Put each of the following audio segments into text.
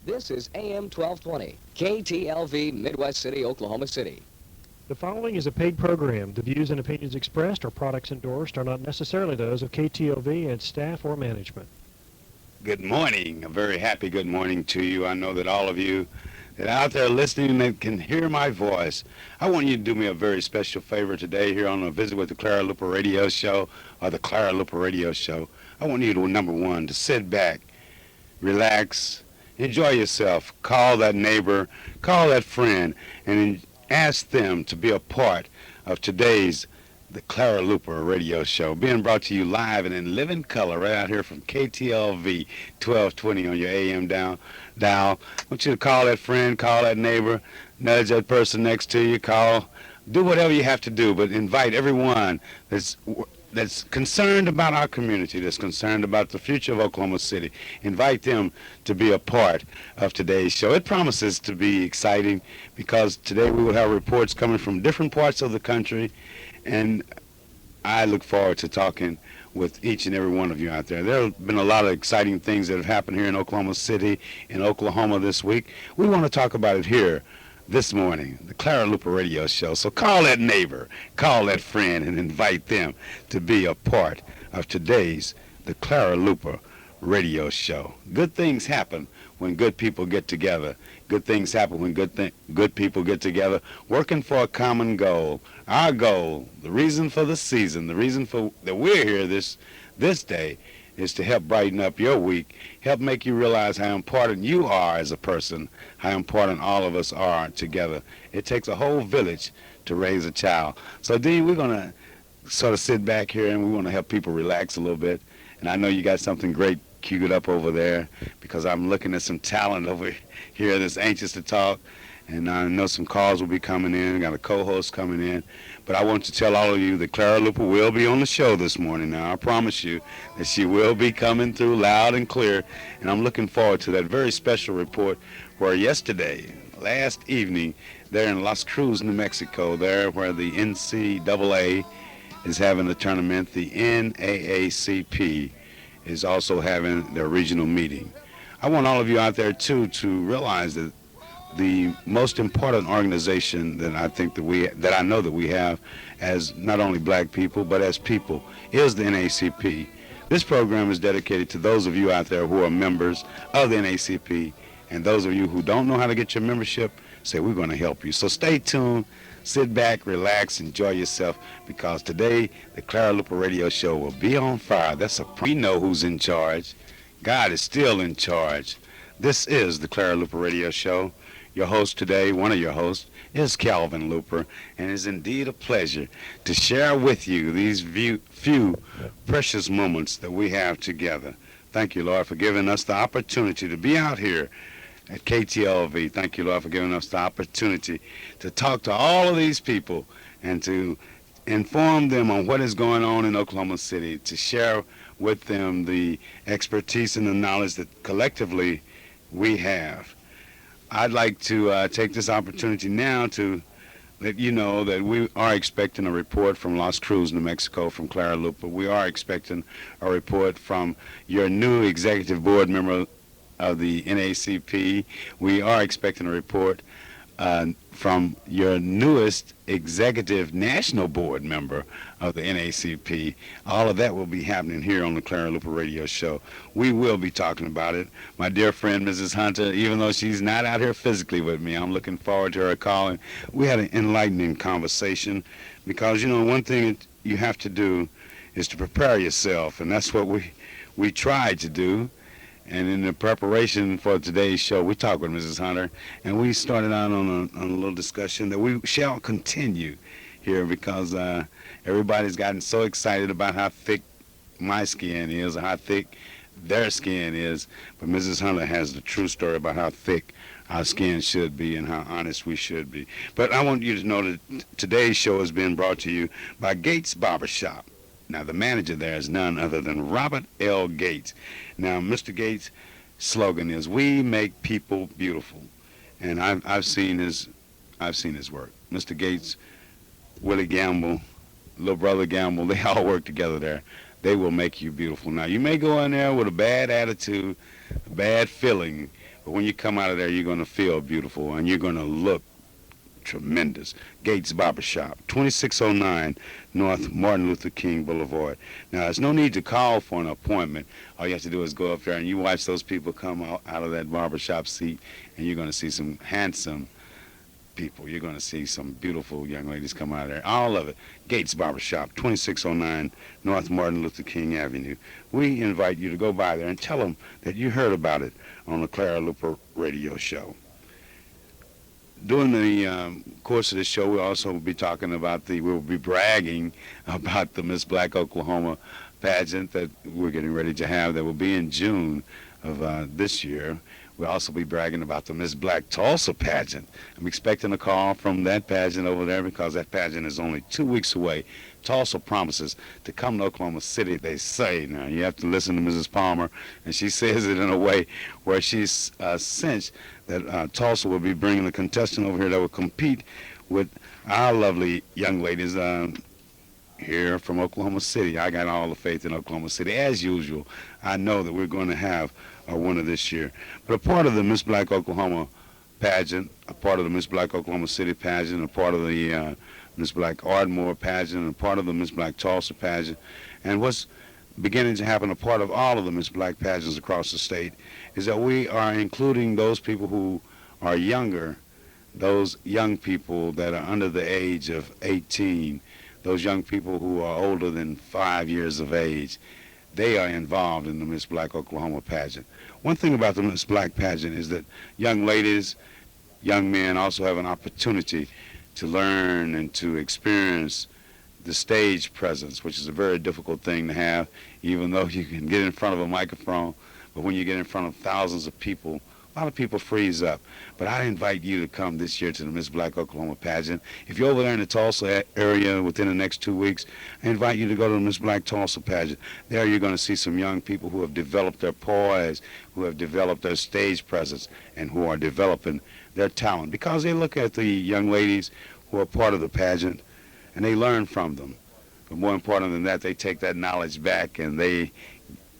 This is AM 1220, KTLV, Midwest City, Oklahoma City. The following is a paid program. The views and opinions expressed or products endorsed are not necessarily those of KTLV and its staff or management. Good morning. A very happy good morning to you. I know that all of you that are out there listening that can hear my voice, I want you to do me a very special favor today here on a visit with the Clara Luper Radio Show, or the Clara Luper Radio Show. I want you to, number one, to sit back, relax, enjoy yourself, call that neighbor, call that friend, and ask them to be a part of today's the Clara Luper Radio Show, being brought to you live and in living color right out here from KTLV 1220 on your AM dial. I want you to call that friend, call that neighbor, nudge that person next to you, do whatever you have to do, but invite everyone that's concerned about our community, that's concerned about the future of Oklahoma City. Invite them to be a part of today's show. It promises to be exciting because today we will have reports coming from different parts of the country, and I look forward to talking with each and every one of you out there. There have been a lot of exciting things that have happened here in Oklahoma City, in Oklahoma this week. We want to talk about it here this morning, the Clara Luper Radio Show. So call that neighbor, call that friend, and invite them to be a part of today's the Clara Luper Radio Show. Good things happen when good people get together. Good things happen when good people get together, working for a common goal. Our goal, the reason for the season, the reason for that we're here this day, is to help brighten up your week, help make you realize how important you are as a person, how important all of us are together. It takes a whole village to raise a child. So, Dean, we're going to sort of sit back here and we want to help people relax a little bit. And I know you got something great queued up over there because I'm looking at some talent over here that's anxious to talk. And I know some calls will be coming in. Got a co-host coming in. But I want to tell all of you that Clara Luper will be on the show this morning. Now, I promise you that she will be coming through loud and clear. And I'm looking forward to that very special report where last evening, there in Las Cruz, New Mexico, there where the NCAA is having a tournament, the NAACP is also having their regional meeting. I want all of you out there, too, to realize that the most important organization that I know that we have as not only black people but as people is the NAACP. This program is dedicated to those of you out there who are members of the NAACP, and those of you who don't know how to get your membership, say we're going to help you. So stay tuned, sit back, relax, enjoy yourself, because today the Clara Luper Radio Show will be on fire. We know who's in charge. God is still in charge. This is the Clara Luper Radio Show. Your host today, one of your hosts, is Calvin Luper, and it is indeed a pleasure to share with you these few precious moments that we have together. Thank you, Lord, for giving us the opportunity to be out here at KTLV. Thank you, Lord, for giving us the opportunity to talk to all of these people and to inform them on what is going on in Oklahoma City, to share with them the expertise and the knowledge that collectively we have. I'd like to take this opportunity now to let you know that we are expecting a report from Las Cruz, New Mexico, from Clara Luper. We are expecting a report from your new executive board member of the NAACP. We are expecting a report from your newest executive national board member of the NAACP. All of that will be happening here on the Clara Luper Radio Show. We will be talking about it. My dear friend, Mrs. Hunter, even though she's not out here physically with me, I'm looking forward to her calling. We had an enlightening conversation because, one thing that you have to do is to prepare yourself, and that's what we tried to do. And in the preparation for today's show, we talked with Mrs. Hunter, and we started out on a little discussion that we shall continue here because everybody's gotten so excited about how thick my skin is or how thick their skin is. But Mrs. Hunter has the true story about how thick our skin should be and how honest we should be. But I want you to know that today's show is being brought to you by Gates Barbershop. Now, the manager there is none other than Robert L. Gates. Now, Mr. Gates' slogan is, "We make people beautiful," and I've seen his work. Mr. Gates, Willie Gamble, little brother Gamble, they all work together there. They will make you beautiful. Now, you may go in there with a bad attitude, a bad feeling, But when you come out of there, you're going to feel beautiful and you're going to look tremendous. Gates Barbershop, 2609 North Martin Luther King Boulevard. Now, there's no need to call for an appointment. All you have to do is go up there and you watch those people come out of that barbershop seat, and you're going to see some handsome people. You're going to see some beautiful young ladies come out of there. All of it. Gates Barbershop, 2609 North Martin Luther King Avenue. We invite you to go by there and tell them that you heard about it on the Clara Luper radio show. During the course of this show, we'll also be talking about we'll be bragging about the Miss Black Oklahoma pageant that we're getting ready to have that will be in June of this year. We'll also be bragging about the Miss Black Tulsa pageant. I'm expecting a call from that pageant over there because that pageant is only 2 weeks away. Tulsa promises to come to Oklahoma City, they say. Now, you have to listen to Mrs. Palmer, and she says it in a way where she's cinched that Tulsa will be bringing a contestant over here that will compete with our lovely young ladies here from Oklahoma City. I got all the faith in Oklahoma City. As usual, I know that we're going to have a winner this year. But a part of the Miss Black Oklahoma pageant, a part of the Miss Black Oklahoma City pageant, a part of the Miss Black Ardmore pageant, a part of the Miss Black Tulsa pageant, and what's beginning to happen, a part of all of the Miss Black pageants across the state, is that we are including those people who are younger, those young people that are under the age of 18, those young people who are older than 5 years of age. They are involved in the Miss Black Oklahoma pageant. One thing about the Miss Black pageant is that young ladies, young men also have an opportunity to learn and to experience the stage presence, which is a very difficult thing to have, even though you can get in front of a microphone. But when you get in front of thousands of people, a lot of people freeze up. But I invite you to come this year to the Miss Black Oklahoma pageant. If you're over there in the Tulsa area within the next 2 weeks, I invite you to go to the Miss Black Tulsa pageant. There you're going to see some young people who have developed their poise, who have developed their stage presence, and who are developing their talent. Because they look at the young ladies who are part of the pageant, and they learn from them. But more important than that, they take that knowledge back and they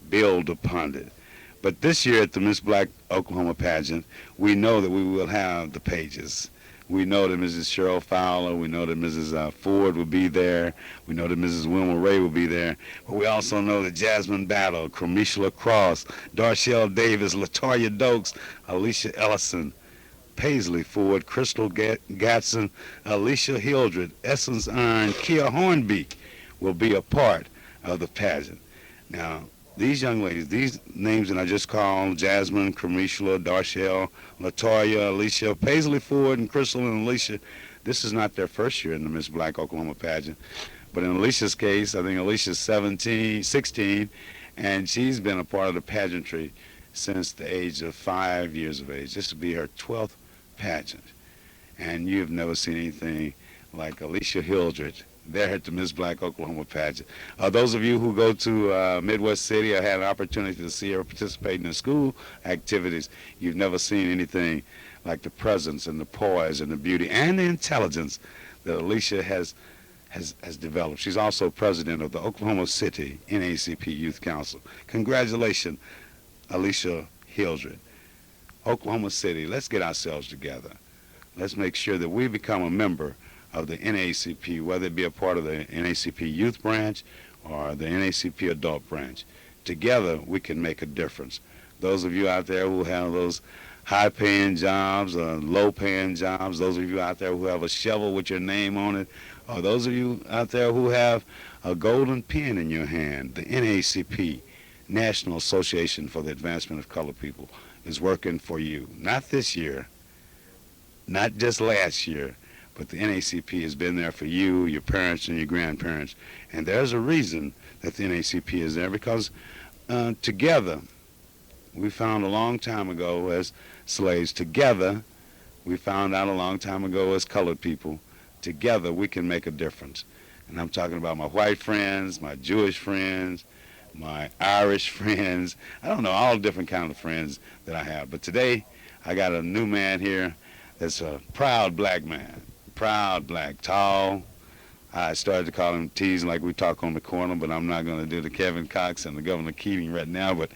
build upon it. But this year at the Miss Black Oklahoma pageant, we know that we will have the pages. We know that Mrs. Cheryl Fowler, we know that Mrs. Ford will be there, we know that Mrs. Wilma Ray will be there, but we also know that Jasmine Battle, Cramisha LaCrosse, Darshell Davis, Latoya Dokes, Alicia Ellison, Paisley Ford, Crystal Gatson, Alicia Hildred, Essence Iron, Kia Hornbeak will be a part of the pageant. Now, these young ladies, these names that I just called, Jasmine, Cramisha, Darshell, Latoya, Alicia, Paisley Ford, and Crystal and Alicia, this is not their first year in the Miss Black Oklahoma pageant. But in Alicia's case, I think Alicia's 16, and she's been a part of the pageantry since the age of 5 years of age. This will be her 12th pageant. And you've never seen anything like Alicia Hildred there at the Miss Black Oklahoma pageant. Those of you who go to Midwest City or had an opportunity to see her participate in the school activities, you've never seen anything like the presence and the poise and the beauty and the intelligence that Alicia has developed. She's also president of the Oklahoma City NAACP Youth Council. Congratulations, Alicia Hildred. Oklahoma City, let's get ourselves together. Let's make sure that we become a member of the NAACP, whether it be a part of the NAACP Youth Branch or the NAACP Adult Branch. Together, we can make a difference. Those of you out there who have those high-paying jobs or low-paying jobs, those of you out there who have a shovel with your name on it, or those of you out there who have a golden pen in your hand, the NAACP, National Association for the Advancement of Colored People, is working for you. Not this year, not just last year, but the NAACP has been there for you, your parents, and your grandparents. And there's a reason that the NAACP is there, because together, we found a long time ago as slaves, together, we found out a long time ago as colored people, together we can make a difference. And I'm talking about my white friends, my Jewish friends, my Irish friends. I don't know, all different kinds of friends that I have. But today, I got a new man here that's a proud black man. Proud black, tall, I started to call him teasing like we talk on the corner, but I'm not going to do the Kevin Cox and the Governor Keating right now. But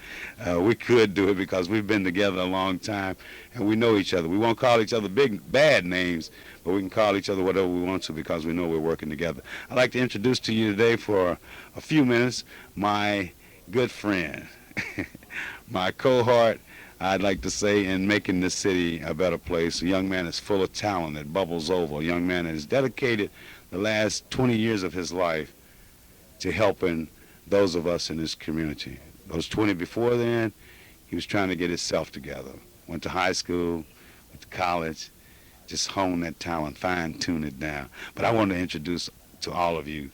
we could do it because we've been together a long time and we know each other. We won't call each other big, bad names, but we can call each other whatever we want to because we know we're working together. I'd like to introduce to you today for a few minutes my good friend, my cohort, I'd like to say, in making this city a better place. A young man that's full of talent that bubbles over. A young man that has dedicated the last 20 years of his life to helping those of us in this community. Those 20 before then, he was trying to get himself together. Went to high school, went to college, just hone that talent, fine-tune it down. But I want to introduce to all of you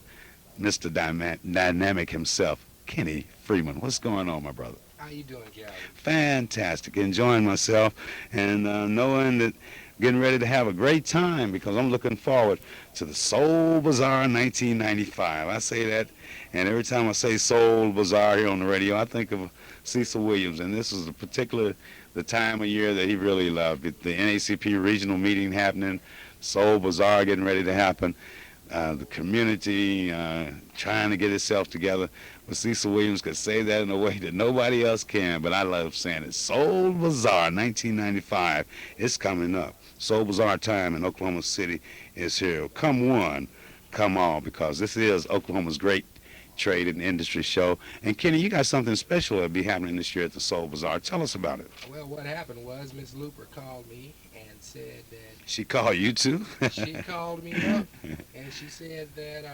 Mr. Dynamic himself, Kenny Freeman. What's going on, my brother? How you doing, Calvin? Fantastic. Enjoying myself and knowing that getting ready to have a great time because I'm looking forward to the Soul Bazaar 1995. I say that, and every time I say Soul Bazaar here on the radio, I think of Cecil Williams, and this is the time of year that he really loved. The NACP regional meeting happening, Soul Bazaar getting ready to happen, the community trying to get itself together. But Cecil Williams could say that in a way that nobody else can, but I love saying it. Soul Bazaar 1995 is coming up. Soul Bazaar time in Oklahoma City is here. Come one, come all, because this is Oklahoma's great trade and industry show. And Kenny, you got something special that'll be happening this year at the Soul Bazaar. Tell us about it. Well, what happened was Miss Luper called me and said that She called you too? she called me up and she said that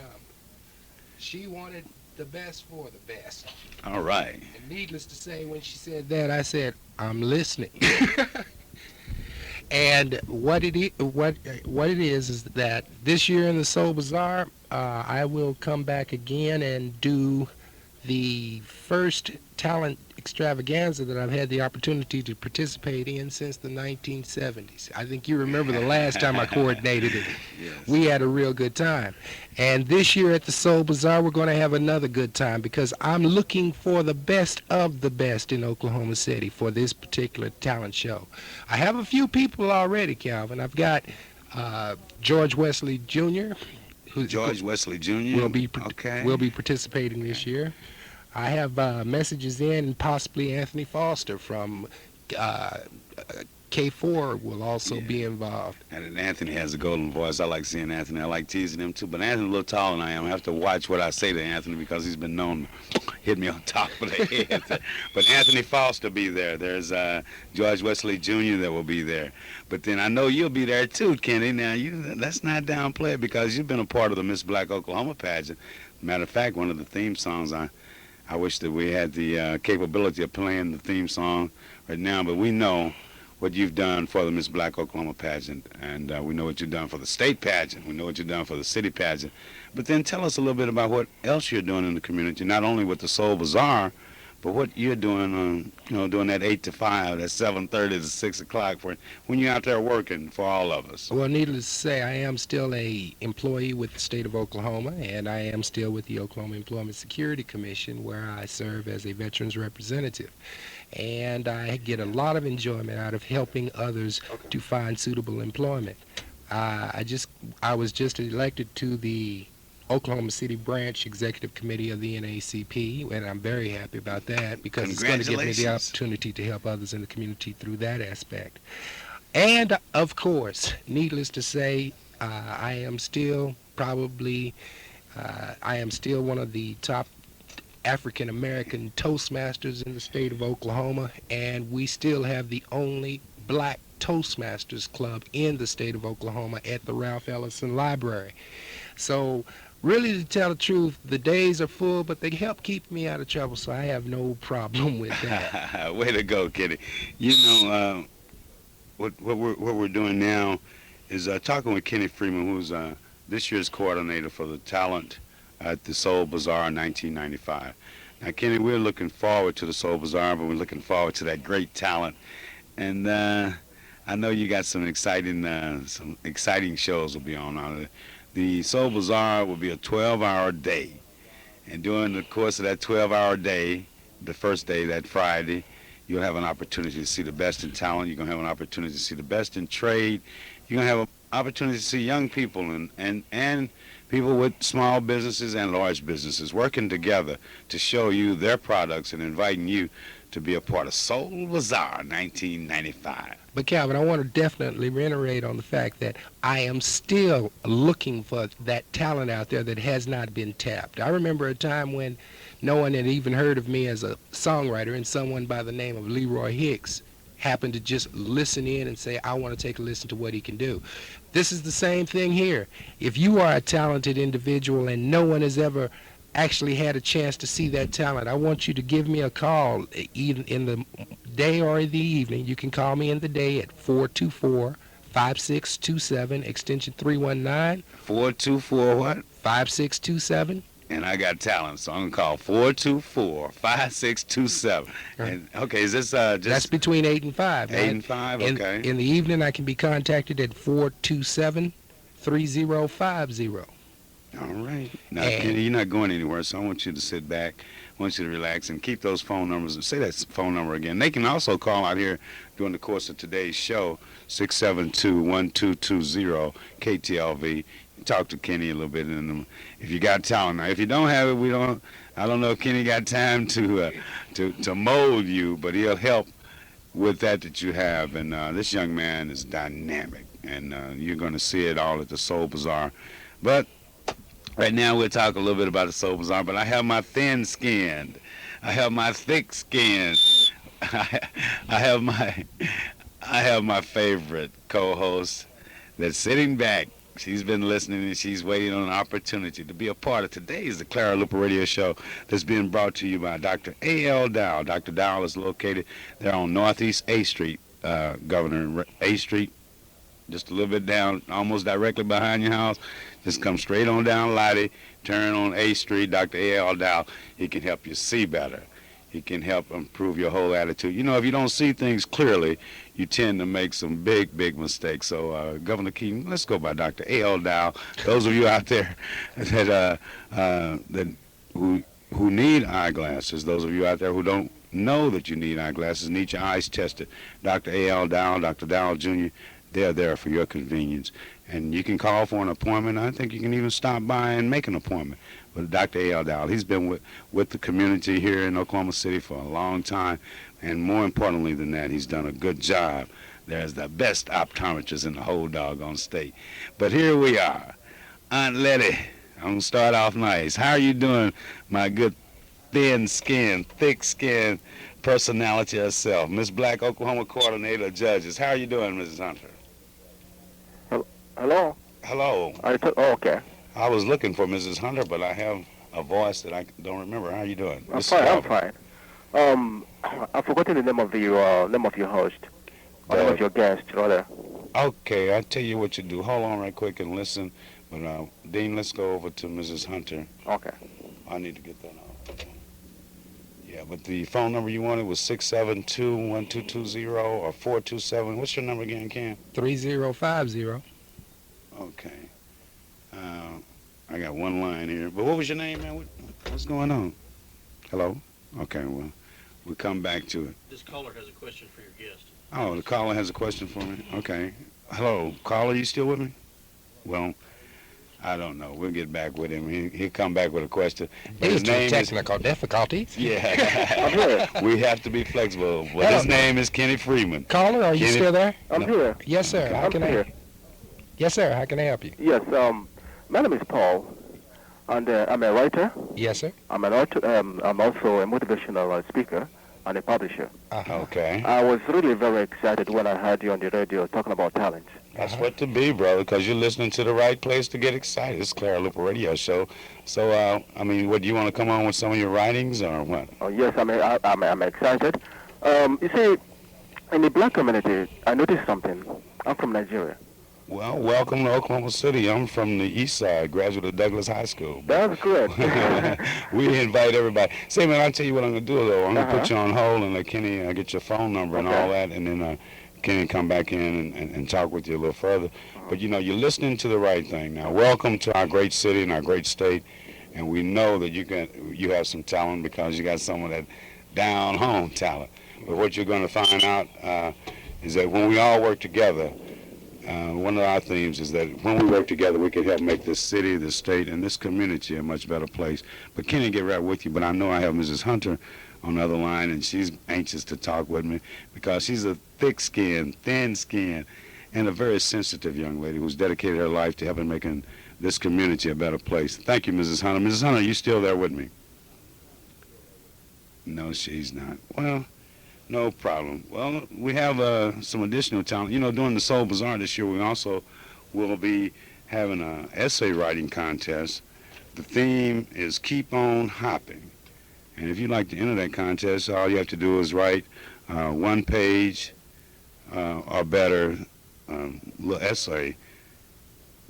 she wanted the best for the best. All right. And needless to say, when she said that, I said, I'm listening. And what it is that this year in the Soul Bazaar, I will come back again and do the first talent extravaganza that I've had the opportunity to participate in since the 1970s. I think you remember the last time I coordinated it. Yes. We had a real good time. And this year at the Soul Bazaar, we're going to have another good time because I'm looking for the best of the best in Oklahoma City for this particular talent show. I have a few people already, Calvin. I've got George Wesley Jr., George Wesley Jr. will be participating this year. I have messages in, and possibly Anthony Foster from K4 will also be involved. And Anthony has a golden voice. I like seeing Anthony. I like teasing him too. But Anthony's a little taller than I am. I have to watch what I say to Anthony because he's been known to hit me on top of the head. But Anthony Foster will be there. There's George Wesley Jr. that will be there. But then I know you'll be there too, Kenny. Now, let's not downplay it because you've been a part of the Miss Black Oklahoma pageant. Matter of fact, one of the theme songs, I wish that we had the capability of playing the theme song right now, but we know what you've done for the Miss Black Oklahoma pageant, and we know what you've done for the state pageant. We know what you've done for the city pageant. But then tell us a little bit about what else you're doing in the community, not only with the Soul Bazaar, but what you're doing, doing that 8 to 5, that 7:30 to 6 o'clock when you're out there working for all of us. Well, needless to say, I am still a employee with the state of Oklahoma, and I am still with the Oklahoma Employment Security Commission, where I serve as a veterans representative. And I get a lot of enjoyment out of helping others to find suitable employment. I was just elected to the Oklahoma City Branch Executive Committee of the NACP, and I'm very happy about that because it's going to give me the opportunity to help others in the community through that aspect. And, of course, needless to say, I am still one of the top African-American Toastmasters in the state of Oklahoma, and we still have the only black Toastmasters Club in the state of Oklahoma at the Ralph Ellison Library. So, really, to tell the truth, the days are full, but they help keep me out of trouble, so I have no problem with that. Way to go, Kitty. What we're doing now is talking with Kenny Freeman, who's this year's coordinator for the talent at the Soul Bazaar 1995. Now, Kenny, we're looking forward to the Soul Bazaar, but we're looking forward to that great talent. And I know you got some exciting shows will be on. The Soul Bazaar will be a 12-hour day. And during the course of that 12-hour day, the first day, that Friday, you'll have an opportunity to see the best in talent. You're going to have an opportunity to see the best in trade. You're going to have an opportunity to see young people and people with small businesses and large businesses working together to show you their products and inviting you to be a part of Soul Bazaar 1995. But Calvin, I want to definitely reiterate on the fact that I am still looking for that talent out there that has not been tapped. I remember a time when no one had even heard of me as a songwriter, and someone by the name of Leroy Hicks happened to just listen in and say, I want to take a listen to what he can do. This is the same thing here. If you are a talented individual and no one has ever actually had a chance to see that talent, I want you to give me a call, either in the day or in the evening. You can call me in the day at 424-5627, extension 319. 424 what? 5627. And I got talent, so I'm going to call 424-5627. And, okay, is this just... That's between 8 and 5. 8 and 5, okay. In the evening, I can be contacted at 427-3050. All right. Now, Kenny, you're not going anywhere, so I want you to sit back. I want you to relax and keep those phone numbers. And say that phone number again. They can also call out here during the course of today's show, 672-1220, KTLV. Talk to Kenny a little bit, and if you got talent. Now, if you don't have it, I don't know if Kenny got time to mold you, but he'll help with that you have. And this young man is dynamic, and you're going to see it all at the Soul Bazaar. But right now, we'll talk a little bit about the Soul Bazaar, but I have my thin-skinned, I have my thick-skinned, I have my favorite co-host that's sitting back. She's been listening, and she's waiting on an opportunity to be a part of today's the Clara Luper Radio Show that's being brought to you by Dr. A.L. Dow. Dr. Dow is located there on Northeast A Street, Governor A Street, just a little bit down, almost directly behind your house. Just come straight on down Lottie, turn on A Street, Dr. A.L. Dow. He can help you see better. He can help improve your whole attitude. You know, if you don't see things clearly, you tend to make some big, big mistakes. So, Governor Keaton, let's go by Dr. A.L. Dow. Those of you out there that who need eyeglasses, those of you out there who don't know that you need eyeglasses, need your eyes tested, Dr. A.L. Dow, Dr. Dow Jr., they're there for your convenience. And you can call for an appointment. I think you can even stop by and make an appointment with Dr. A.L. Dow. He's been with the community here in Oklahoma City for a long time. And more importantly than that, he's done a good job. There's the best optometrist in the whole doggone state. But here we are. Aunt Letty, I'm going to start off nice. How are you doing, my good thin-skinned, thick-skinned personality herself, Miss Black, Oklahoma Coordinator of Judges? How are you doing, Mrs. Hunter? Hello? Hello. Okay. I was looking for Mrs. Hunter, but I have a voice that I don't remember. How are you doing? I'm fine. I've forgotten the name of your host. Or name of your guest, rather. Okay, I'll tell you what you do. Hold on right quick and listen. But, Dean, let's go over to Mrs. Hunter. Okay. I need to get that out. Yeah, but the phone number you wanted was 672-1220 or 427. What's your number again, Ken? 3050. Okay. I got one line here. But what was your name, man? What's going on? Hello? Okay, well, we'll come back to it. This caller has a question for your guest. Oh, the caller has a question for me? Okay. Hello, caller, you still with me? Well, I don't know. We'll get back with him. He'll come back with a question. But Due to technical difficulties. Yeah. We have to be flexible. But his name is Kenny Freeman. Caller, are you still there? I'm here. Yes, sir. Okay. How can I help you? Yes, sir. How can I help you? Yes, my name is Paul, and I'm a writer. Yes, sir. I'm an author. I'm also a motivational speaker and a publisher. Okay. I was really very excited when I heard you on the radio talking about talent. That's what to be, brother, because you're listening to the right place to get excited. It's Clara Luper Radio Show. So, I mean, what, do you want to come on with some of your writings or what? Oh, yes, I'm excited. You see, in the black community, I noticed something. I'm from Nigeria. Well, welcome to Oklahoma City. I'm from the east side, graduate of Douglas High School. That's good. We invite everybody. Say, man, I'll tell you what I'm going to do, though. I'm going to put you on hold and let Kenny get your phone number and all that, and then Kenny come back in and talk with you a little further. But, you know, you're listening to the right thing. Now, welcome to our great city and our great state, and we know that you have some talent because you got some of that down-home talent. But what you're going to find out is that when we all work together, One of our themes is that when we work together, we can help make this city, this state, and this community a much better place. But Kenny, get right with you. But I know I have Mrs. Hunter on the other line, and she's anxious to talk with me because she's a thick-skinned, thin-skinned, and a very sensitive young lady who's dedicated her life to helping making this community a better place. Thank you, Mrs. Hunter. Mrs. Hunter, are you still there with me? No, she's not. Well, no problem. Well, we have some additional talent. You know, during the Soul Bazaar this year, we also will be having an essay writing contest. The theme is Keep On Hopping. And if you'd like to enter that contest, all you have to do is write one page or better little essay,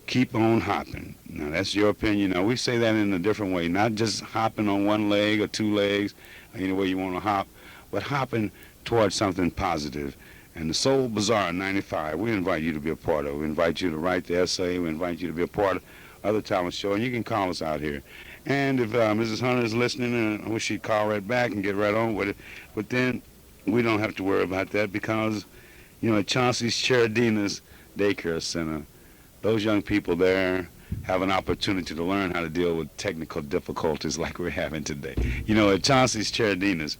Keep On Hopping. Now, that's your opinion. Now, we say that in a different way, not just hopping on one leg or two legs, any way you want to hop, but hopping towards something positive. And the Soul Bazaar 95, we invite you to be a part of it. We invite you to write the essay. We invite you to be a part of other talent show, and you can call us out here. And if Mrs. Hunter is listening, I wish she'd call right back and get right on with it. But then we don't have to worry about that because, you know, at Chauncey's Cheradina's Daycare Center, those young people there have an opportunity to learn how to deal with technical difficulties like we're having today. You know, at Chauncey's Cheradina's,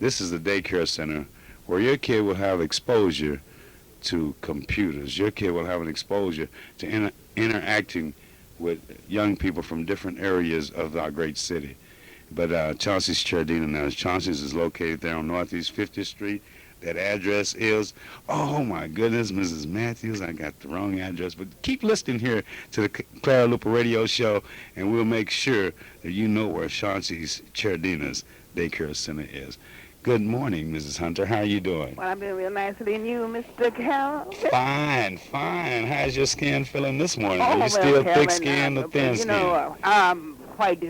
this is the daycare center where your kid will have exposure to computers. Your kid will have an exposure to interacting with young people from different areas of our great city. But Chauncey's Cheradina now, Chauncey's is located there on Northeast 50th Street. That address is, oh my goodness, Mrs. Matthews, I got the wrong address. But keep listening here to the Clara Luper radio show, and we'll make sure that you know where Chauncey's Cheradina's Daycare Center is. Good morning, Mrs. Hunter. How are you doing? Well, I'm doing real nicely. And you, Mr. Carroll? Fine, fine. How's your skin feeling this morning? Oh, Are you well, still Carolyn, thick-skinned or thin-skinned? You know, I'm quite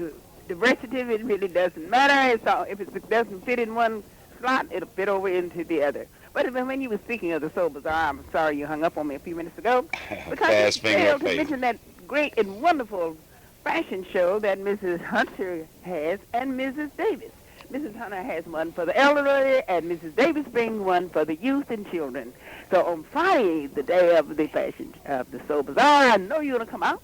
diversitive. It really doesn't matter. It's all, if it doesn't fit in one slot, it'll fit over into the other. But when you were speaking of the Soul Bazaar, I'm sorry you hung up on me a few minutes ago. Because you failed to mention that great and wonderful fashion show that Mrs. Hunter has and Mrs. Davis. Mrs. Hunter has one for the elderly, and Mrs. Davis brings one for the youth and children. So on Friday, the day of the fashion of the Soul Bazaar, I know you're going to come out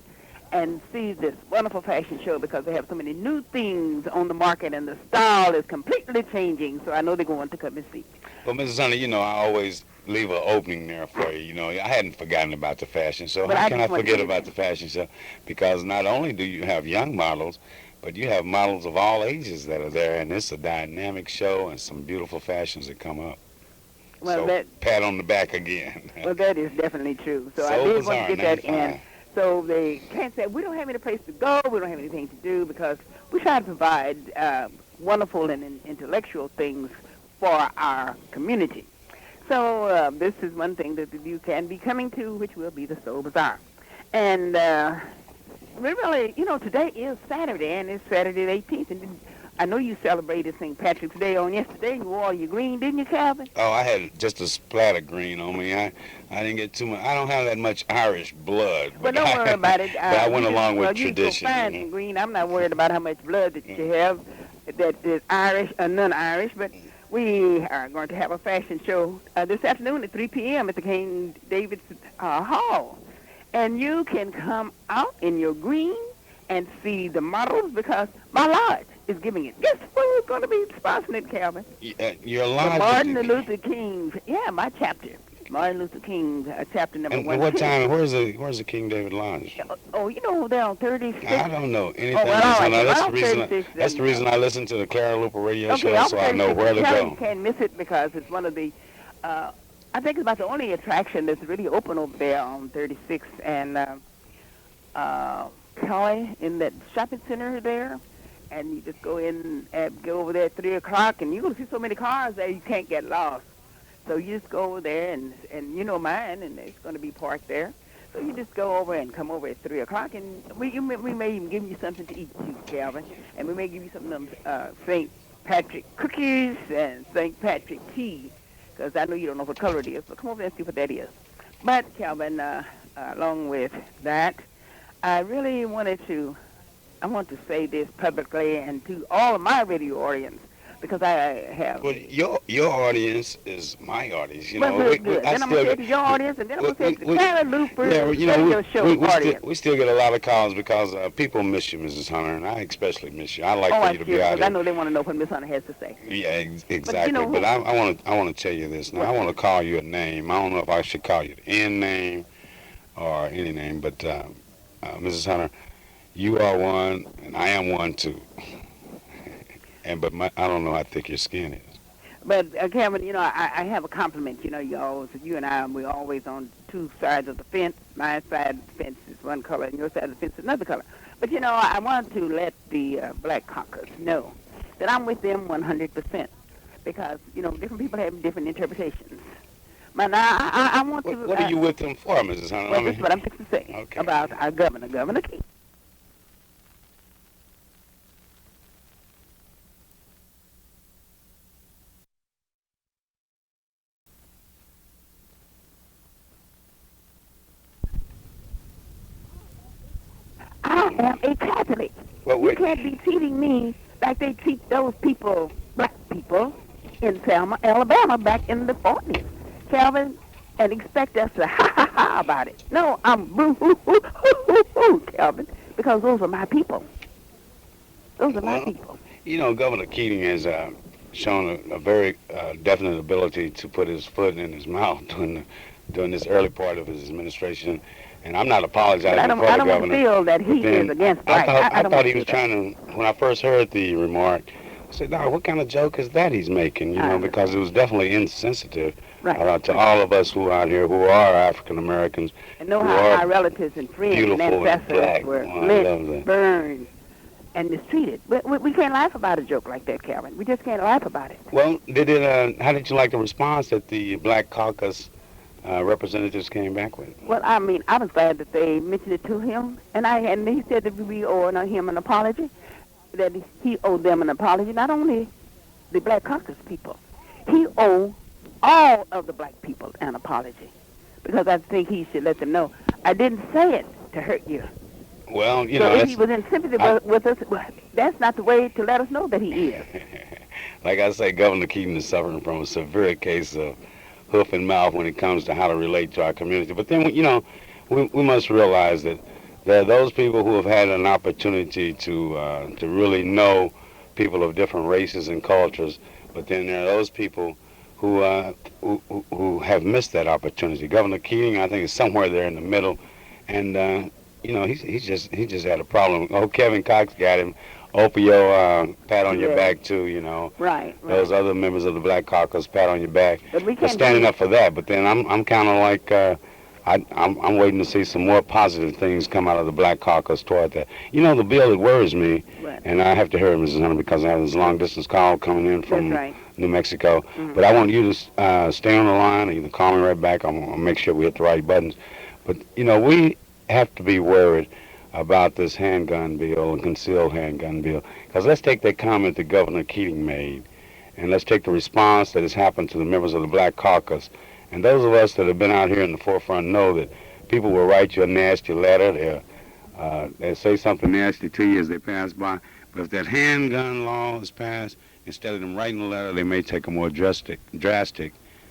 and see this wonderful fashion show because they have so many new things on the market, and the style is completely changing. So I know they're going to come and see. Well, Mrs. Hunter, you know, I always leave an opening there for you. You know, I hadn't forgotten about the fashion show. But how can I forget about the fashion show? Because not only do you have young models, but you have models of all ages that are there, and it's a dynamic show and some beautiful fashions that come up. Well, so pat on the back again. Well, that is definitely true. So I Soul did want Bazaar, to get that 95. in. So they can't say, we don't have any place to go, we don't have anything to do, because we try to provide wonderful and intellectual things for our community. So this is one thing that you can be coming to, which will be the Soul Bazaar. And we really, you know, today is Saturday, and it's Saturday the 18th, and I know you celebrated St. Patrick's Day on yesterday. You wore your green, didn't you, Calvin? Oh, I had just a splat of green on me. I didn't get too much. I don't have that much Irish blood. But don't worry about it. But I went along with tradition. Well, you go fine in green. I'm not worried about how much blood that you have that is Irish or non-Irish, but we are going to have a fashion show this afternoon at 3 p.m. at the King David's Hall. And you can come out in your green and see the models because my lodge is giving it. Guess who's going to be sponsoring it, Calvin? Your lodge? Martin Luther King. Yeah, my chapter. Martin Luther King, chapter number 1. And what time? Where's the King David Lodge? Oh, you know, they're on 36. I don't know anything. Oh, well, all right. That's the reason I listen to the Clara Luper radio okay, show, so I know where to go. You can't miss it because it's one of the, I think it's about the only attraction that's really open over there on 36 and Kelly in that shopping center there. And you just go in and go over there at 3 o'clock, and you're going to see so many cars there you can't get lost. So you just go over there, and you know mine, and it's going to be parked there. So you just go over and come over at 3 o'clock, and we may even give you something to eat, too, Calvin. And we may give you some of them St. Patrick cookies and St. Patrick tea, because I know you don't know what color it is. So come over there and see what that is. But, Calvin, along with that, I want to say this publicly and to all of my radio audience. because I have. Well, your audience is my audience. You Well, know, good. Then I'm going to say to your audience, and then I'm going to say to we- Clara Luper, yeah, you know, radio show audience. we still get a lot of calls because people miss you, Mrs. Hunter, and I especially miss you. I like Oh, for I'm you to sure, be out because I here. know they want to know what Miss Hunter has to say. Yeah, exactly. know But who- I want to tell you this now. I want to call you a name. I don't know if I should call you the end name or any name, but Mrs. Hunter, you are one, and I am one too. I don't know how thick your skin is. But, Kevin, you know, I have a compliment. You know, you and I, we're always on two sides of the fence. My side of the fence is one color, and your side of the fence is another color. But, you know, I want to let the Black Caucus know that I'm with them 100%. Because, you know, different people have different interpretations. But I want to... What are you with them for, Mrs. Hunter? Well, this is what I'm fixing to say Okay. about our governor, Governor King. I am a Catholic. Well, You wait. can't be treating me like they treat those people, black people, in Selma, Alabama, back in the 40s, Calvin, and expect us to ha about it. No, I'm boo-hoo-hoo, Calvin, because those are my people. Those are my Well, people. You know, Governor Keating has shown a very definite ability to put his foot in his mouth during this early part of his administration. And I'm not apologizing But I for don't the want to governor. feel that he Then is against I white. thought, I don't thought wanna he was feel that. trying to, when I first heard the remark, I said, "Dog, what kind of joke is that he's making?" You I know, understand. because it was definitely insensitive Right. to all of us who are out here who are African Americans. And know who how are our relatives and friends and beautiful and ancestors black. were Oh, I love lit, that. burned, and mistreated. We can't laugh about a joke like that, Calvin. We just can't laugh about it. Well, how did you like the response that the Black Caucus representatives came back with? Well, I mean, I was glad that they mentioned it to him, and he said that we owe him an apology, that he owed them an apology, not only the Black Caucus people. He owed all of the black people an apology, because I think he should let them know, I didn't say it to hurt you. Well, you So know, if he was in sympathy with us, well, that's not the way to let us know that he is. like I say, Governor Keating is suffering from a severe case of hoof and mouth when it comes to how to relate to our community. But then, you know, we must realize that there are those people who have had an opportunity to really know people of different races and cultures. But then there are those people who have missed that opportunity. Governor Keating, I think, is somewhere there in the middle, and you know, he just had a problem. Oh, Kevin Cox got him. Opio, pat on your Yeah. back too. You know, Right. those other members of the Black Caucus, pat on your back But we for can't standing do- up for that. But then I'm kind of like I'm waiting to see some more positive things come out of the Black Caucus toward that. You know, the bill that worries me, Right. and I have to hear it, Mrs. Hunter, because I have this long distance call coming in from That's right. New Mexico. Mhm. But I want you to stay on the line, or either call me right back. I'll make sure we hit the right buttons. But you know, we have to be worried about this handgun bill and concealed handgun bill. Because let's take that comment that Governor Keating made, and let's take the response that has happened to the members of the Black Caucus. And those of us that have been out here in the forefront know that people will write you a nasty letter. They'll say something nasty to you as they pass by. But if that handgun law is passed, instead of them writing a letter, they may take a more drastic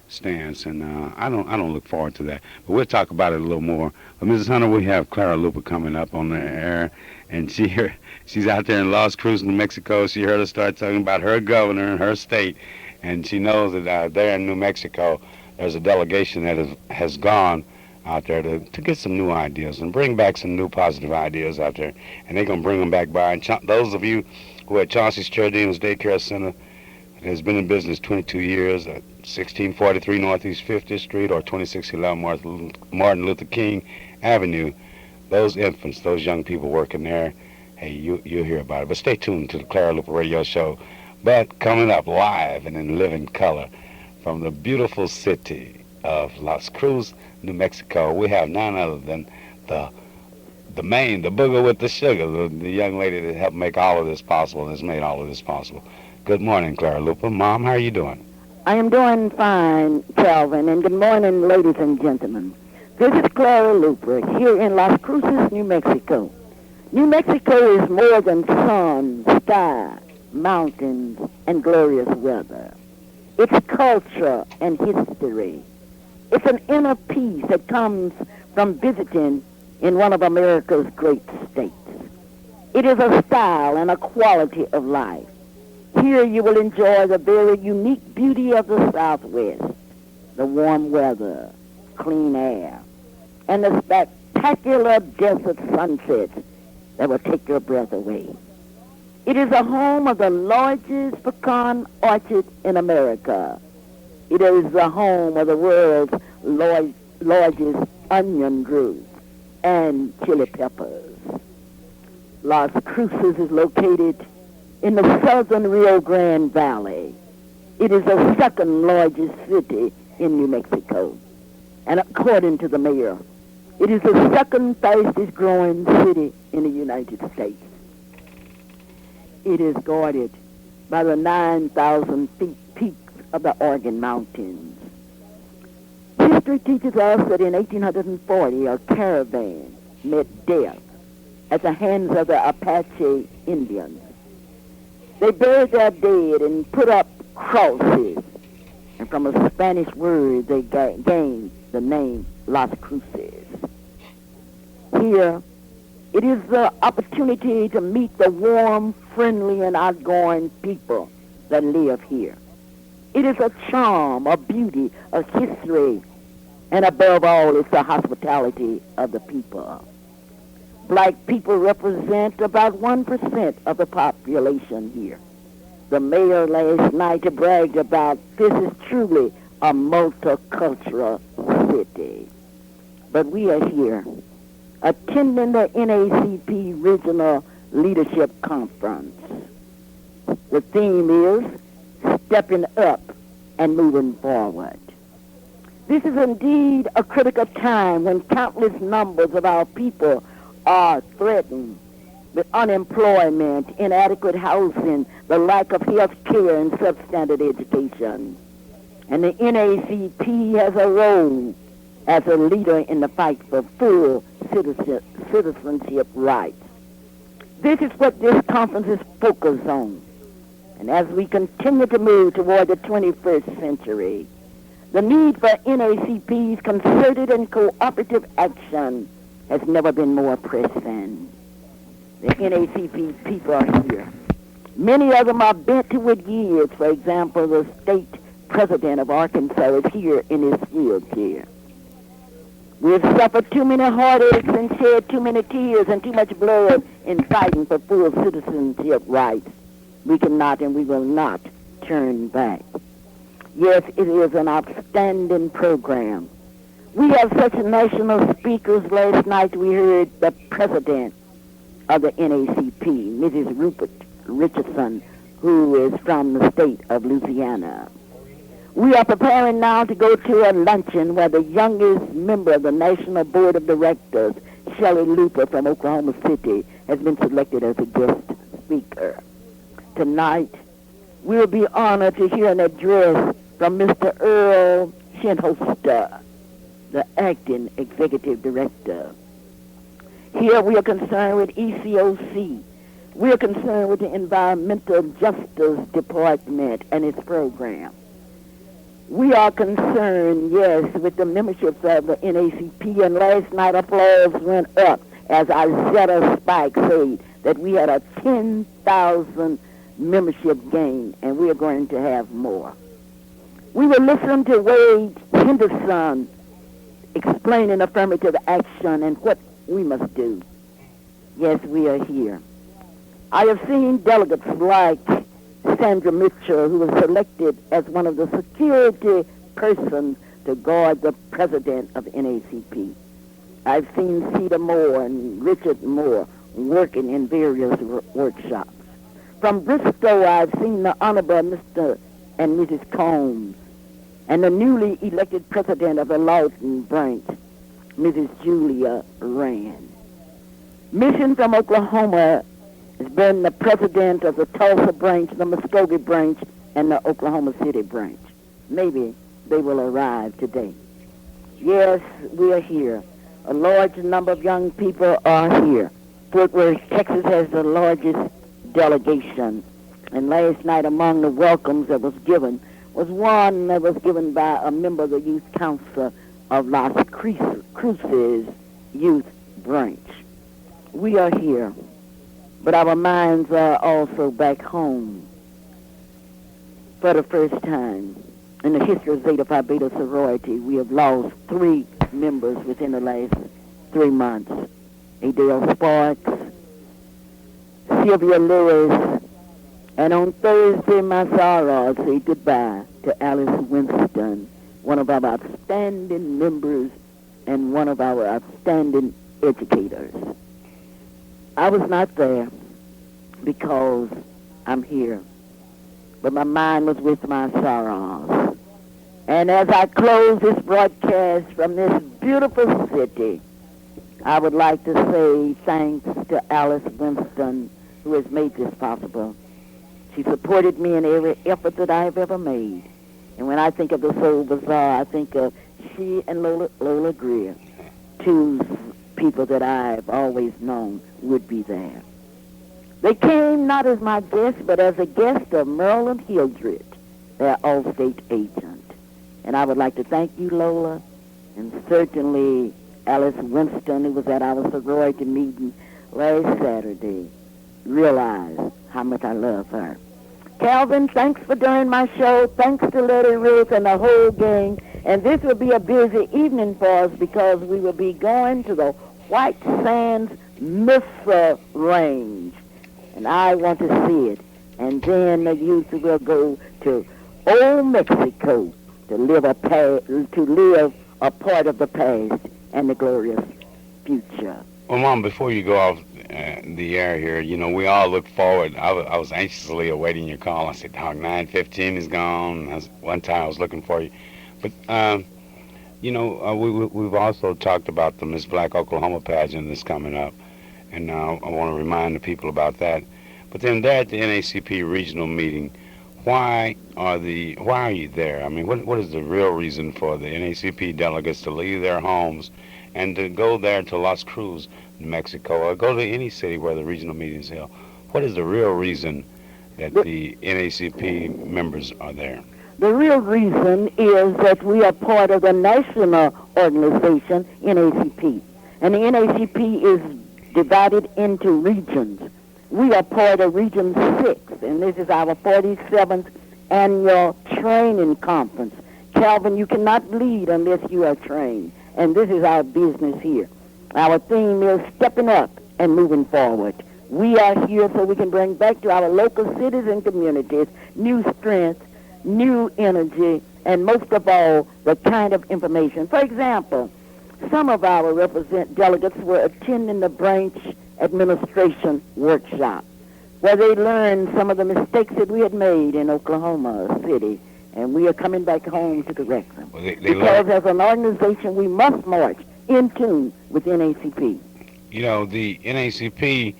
stance. And I don't look forward to that. But we'll talk about it a little more. But Mrs. Hunter, we have Clara Luper coming up on the air, and she's out there in Las Cruces, New Mexico. She heard us start talking about her governor and her state, and she knows that there in New Mexico, there's a delegation that has gone out there to get some new ideas and bring back some new positive ideas out there, and they're going to bring them back by. And those of you who are at Chauncey's Children's Daycare Center, it has been in business 22 years at 1643 Northeast 50th Street or 2611 Martin Luther King Avenue. Those infants, those young people working there, hey, you'll hear about it. But stay tuned to the Clara Luper Radio Show. But coming up live and in living color from the beautiful city of Las Cruces, New Mexico, we have none other than the booger with the sugar, the young lady that helped make all of this possible and has made all of this possible. Good morning, Clara Luper. Mom, how are you doing? I am doing fine, Calvin, and good morning, ladies and gentlemen. This is Clara Luper here in Las Cruces, New Mexico. New Mexico is more than sun, sky, mountains, and glorious weather. It's culture and history. It's an inner peace that comes from visiting in one of America's great states. It is a style and a quality of life. Here you will enjoy the very unique beauty of the Southwest, the warm weather, clean air, and the spectacular desert sunsets that will take your breath away. It is the home of the largest pecan orchard in America. It is the home of the world's largest onion grove and chili peppers. Las Cruces is located in the southern Rio Grande Valley. It is the second largest city in New Mexico. And according to the mayor, it is the second fastest growing city in the United States. It is guarded by the 9,000 feet peaks of the Organ Mountains. History teaches us that in 1840, a caravan met death at the hands of the Apache Indians. They buried their dead and put up crosses, and from a Spanish word they gained the name Las Cruces. Here, it is the opportunity to meet the warm, friendly, and outgoing people that live here. It is a charm, a beauty, a history, and above all, it's the hospitality of the people. Black people represent about 1% of the population here. The mayor last night bragged about this is truly a multicultural city. But we are here attending the NACP Regional Leadership Conference. The theme is stepping up and moving forward. This is indeed a critical time when countless numbers of our people are threatened with unemployment, inadequate housing, the lack of health care, and substandard education. And the NACP has a role as a leader in the fight for full citizenship rights. This is what this conference is focused on. And as we continue to move toward the 21st century, the need for NACP's concerted and cooperative action has never been more pressing. The NACP people are here. Many of them are bent with years. For example, the state president of Arkansas is here in his wheelchair. We've suffered too many heartaches and shed too many tears and too much blood in fighting for full citizenship rights. We cannot and we will not turn back. Yes, it is an outstanding program. We have such national speakers. Last night we heard the president of the NACP, Mrs. Rupert Richardson, who is from the state of Louisiana. We are preparing now to go to a luncheon where the youngest member of the National Board of Directors, Shelley Luper from Oklahoma City, has been selected as a guest speaker. Tonight, we'll be honored to hear an address from Mr. Earl Shinholster, the acting executive director. Here we are concerned with ECOC. We are concerned with the Environmental Justice Department and its program. We are concerned, yes, with the memberships of the NACP, and last night applause went up as Isetta Spike said that we had a 10,000 membership gain, and we are going to have more. We will listen to Wade Henderson explaining affirmative action and what we must do. Yes, we are here. I have seen delegates like Sandra Mitchell, who was selected as one of the security persons to guard the president of NACP. I've seen Cedar Moore and Richard Moore working in various workshops. From Bristol, I've seen the Honorable Mr. and Mrs. Combs, and the newly elected president of the Lawton branch, Mrs. Julia Rand. Mission from Oklahoma has been the president of the Tulsa branch, the Muskogee branch, and the Oklahoma City branch. Maybe they will arrive today. Yes, we are here. A large number of young people are here. Fort Worth, Texas has the largest delegation. And last night among the welcomes that was given was one that was given by a member of the Youth Council of Las Cruces Youth Branch. We are here, but our minds are also back home. For the first time in the history of Zeta Phi Beta sorority, we have lost 3 members within the last 3 months. Adele Sparks, Sylvia Lewis, and on Thursday, my sorrow say goodbye to Alice Winston, one of our outstanding members and one of our outstanding educators. I was not there because I'm here, but my mind was with my sorrows. And as I close this broadcast from this beautiful city, I would like to say thanks to Alice Winston, who has made this possible. She supported me in every effort that I have ever made. And when I think of the Soul Bazaar, I think of she and Lola Greer, 2 people that I've always known would be there. They came not as my guest, but as a guest of Maryland Hildred, their Allstate agent. And I would like to thank you, Lola, and certainly Alice Winston, who was at our sorority meeting last Saturday, realize how much I love her. Calvin, thanks for doing my show. Thanks to Letty Ruth and the whole gang. And this will be a busy evening for us because we will be going to the White Sands Missile Range. And I want to see it. And then the youth will go to Old Mexico to live a part of the past and the glorious future. Well, Mom, before you go off the air here, you know, we all look forward. I was anxiously awaiting your call. I said, dog, 9:15 is gone. One time I was looking for you. But, you know, we've also talked about the Miss Black Oklahoma pageant that's coming up. And I want to remind the people about that. But then there at the NACP regional meeting, why are you there? I mean, what is the real reason for the NACP delegates to leave their homes and to go there to Las Cruces, New Mexico, or go to any city where the regional meeting is held? What is the real reason that the NACP members are there? The real reason is that we are part of the national organization, NACP. And the NACP is divided into regions. We are part of Region 6, and this is our 47th annual training conference. Calvin, you cannot lead unless you are trained, and this is our business here. Our theme is stepping up and moving forward. We are here so we can bring back to our local cities and communities new strength, new energy, and most of all, the kind of information. For example, some of our delegates were attending the branch administration workshop where they learned some of the mistakes that we had made in Oklahoma City, and we are coming back home to correct them. Well, because as an organization, we must march in tune with NACP. You know, the NACP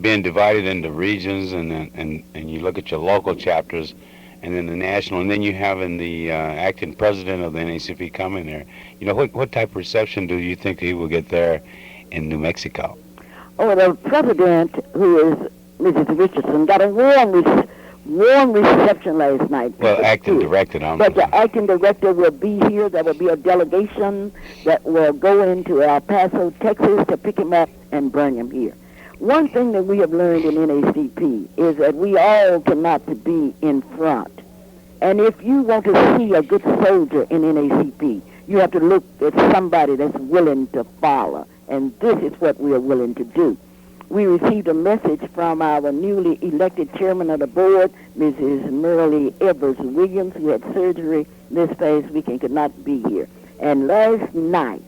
being divided into regions, and you look at your local chapters, and then the national, and then you having the acting president of the NACP coming there. You know, what type of reception do you think he will get there in New Mexico? Oh, the president, who is Mrs. Richardson, got a warm reception last night. Well, acting director, but the acting director will be here. There will be a delegation that will go into El Paso, Texas, to pick him up and bring him here. One thing that we have learned in NACP is that we all cannot be in front. And if you want to see a good soldier in NACP, you have to look at somebody that's willing to follow. And this is what we are willing to do. We received a message from our newly elected chairman of the board, Mrs. Merle Evers-Williams, who had surgery this past week and could not be here. And last night,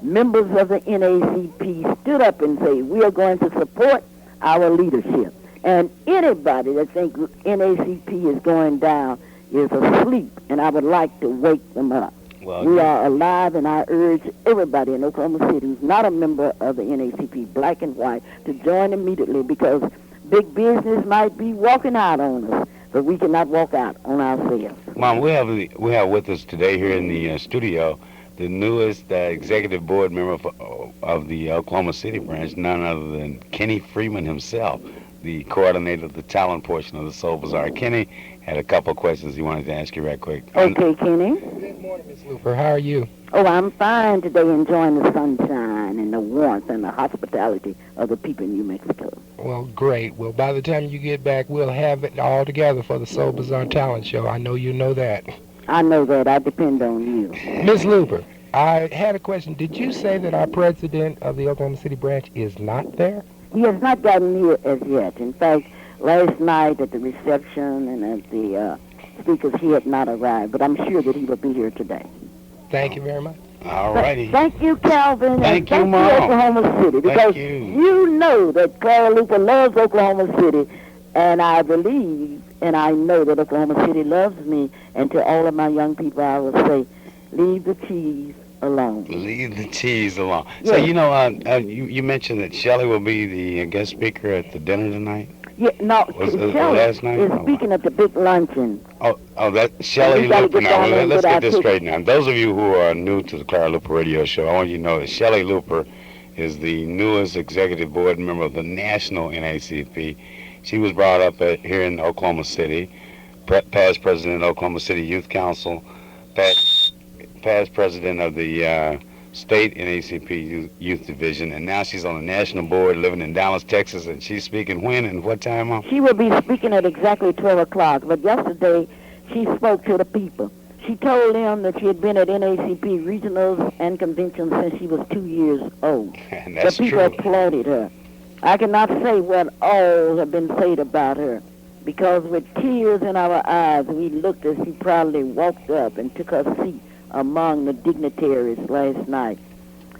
members of the NACP stood up and said, we are going to support our leadership. And anybody that thinks NACP is going down is asleep, and I would like to wake them up. Well, we are alive, and I urge everybody in Oklahoma City who's not a member of the NACP, black and white, to join immediately, because big business might be walking out on us, but we cannot walk out on ourselves. Mom, we have with us today here in the studio the newest executive board member of the Oklahoma City branch, none other than Kenny Freeman himself. the coordinator of the talent portion of the Soul Bazaar. Kenny had a couple of questions he wanted to ask you right quick. Okay, Kenny. Good morning, Miss Luper. How are you? Oh, I'm fine today, enjoying the sunshine and the warmth and the hospitality of the people in New Mexico. Well, great. Well, by the time you get back, we'll have it all together for the Soul Bazaar Talent Show. I know you know that. I know that. I depend on you. Miss Luper, I had a question. Did you say that our president of the Oklahoma City branch is not there? He has not gotten here as yet. In fact, last night at the reception and at the speakers, he had not arrived, but I'm sure that he will be here today. Thank you very much. All righty. Thank you, Calvin. Thank and you, thank Mom. you, Oklahoma City, because Thank you. know that Clara Luper loves Oklahoma City, and I believe and I know that Oklahoma City loves me. And to all of my young people, I will say, leave the cheese alone. Leave the cheese alone. Yes. So, you mentioned that Shelley will be the guest speaker at the dinner tonight? Yeah, no, Was it Shelley last night? is speaking at the big luncheon. That Shelley we gotta Luper. get down Now, there and let's get get our this tickets. straight now. Those of you who are new to the Clara Luper radio show, I want you to know that Shelley Luper is the newest executive board member of the national NACP. She was brought up here in Oklahoma City, past president of Oklahoma City Youth Council, past president of the state NACP Youth Division, and now she's on the national board living in Dallas, Texas, and she's speaking when and what time, Mom? She will be speaking at exactly 12 o'clock, but yesterday she spoke to the people. She told them that she had been at NACP regionals and conventions since she was 2 years old. And that's the people true. applauded her. I cannot say what all have been said about her, because with tears in our eyes, we looked as she proudly walked up and took her seat among the dignitaries last night.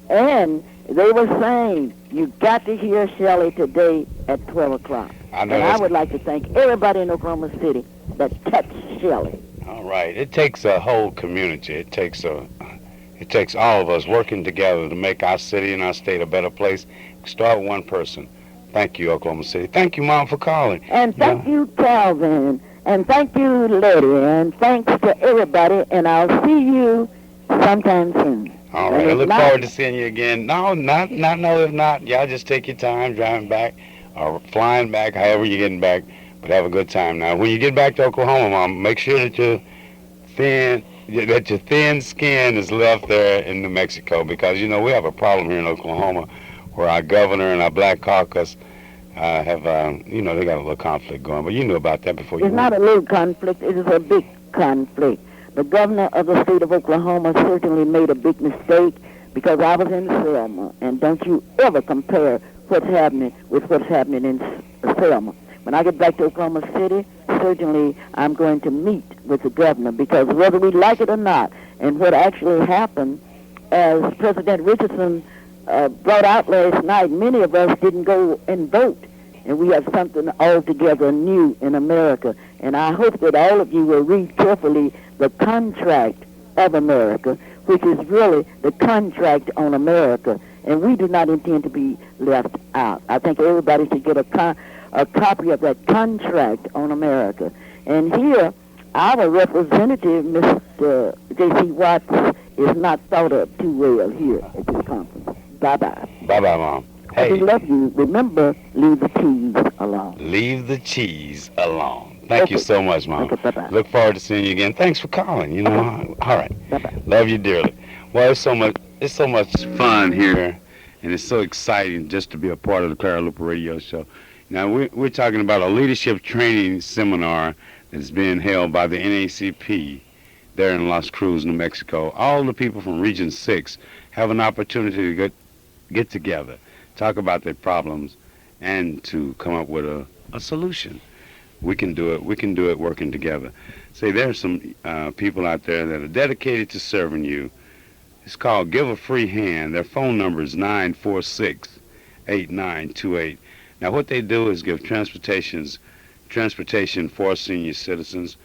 And they were saying, you got to hear Shelley today at 12 o'clock. I know And I that's- would like to thank everybody in Oklahoma City that touched Shelley. All right. It takes a whole community. It takes all of us working together to make our city and our state a better place. Start with one person. Thank you, Oklahoma City. Thank you, Mom, for calling. And thank you, Calvin. And thank you, Letty. And thanks to everybody. And I'll see you sometime soon. All right. I look forward to seeing you again. No, if not. Y'all just take your time driving back or flying back, however you're getting back. But have a good time. Now, when you get back to Oklahoma, Mom, make sure that your thin skin is left there in New Mexico, because, we have a problem here in Oklahoma where our governor and our black caucus have, they got a little conflict going. But you knew about that before you It's not a little conflict. It is a big conflict. The governor of the state of Oklahoma certainly made a big mistake, because I was in Selma. And don't you ever compare what's happening with what's happening in Selma. When I get back to Oklahoma City, certainly I'm going to meet with the governor, because whether we like it or not, and what actually happened, as President Richardson brought out last night, many of us didn't go and vote, and we have something altogether new in America. And I hope that all of you will read carefully the contract of America, which is really the contract on America, and we do not intend to be left out. I think everybody should get a copy of that contract on America. And here, our representative, Mr. J.C. Watts, is not thought of too well here at this conference. Bye-bye. Bye-bye, Mom. I Hey, love you. Remember, leave the cheese alone. leave the cheese alone. Thank you Okay. so much, Mom. Okay, bye-bye. Look forward to seeing you again. Thanks for calling. All right. Bye-bye. Love you dearly. Well, it's so much fun here, and it's so exciting just to be a part of the Clara Luper radio show. Now, we're talking about a leadership training seminar that's being held by the NACP there in Las Cruz, New Mexico. All the people from Region 6 have an opportunity to get together, talk about their problems, and to come up with a solution. We can do it. We can do it working together. Say, there are some people out there that are dedicated to serving you. It's called Give a Free Hand. Their phone number is 946-8928. Now, what they do is give transportation for senior citizens.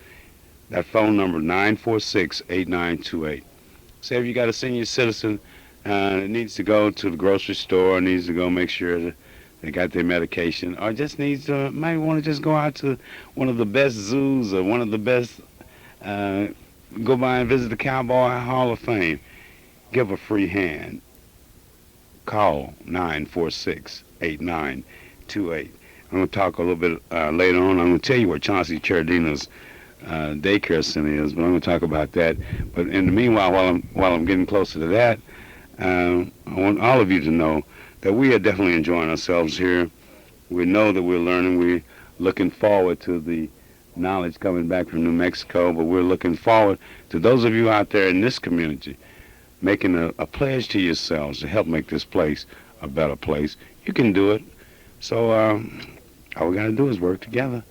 That phone number, 946-8928. Say, if you got a senior citizen that needs to go to the grocery store, needs to go make sure that they got their medication, or just might want to just go out to one of the best zoos or one of the best, go by and visit the Cowboy Hall of Fame, give a free hand. Call 946-8928. I'm going to talk a little bit later on. I'm going to tell you where Chauncey Chiardina's daycare center is, but I'm going to talk about that. But in the meanwhile, while I'm getting closer to that, I want all of you to know that we are definitely enjoying ourselves here. We know that we're learning. We're looking forward to the knowledge coming back from New Mexico, but we're looking forward to those of you out there in this community making a pledge to yourselves to help make this place a better place. You can do it. So all we got to do is work together.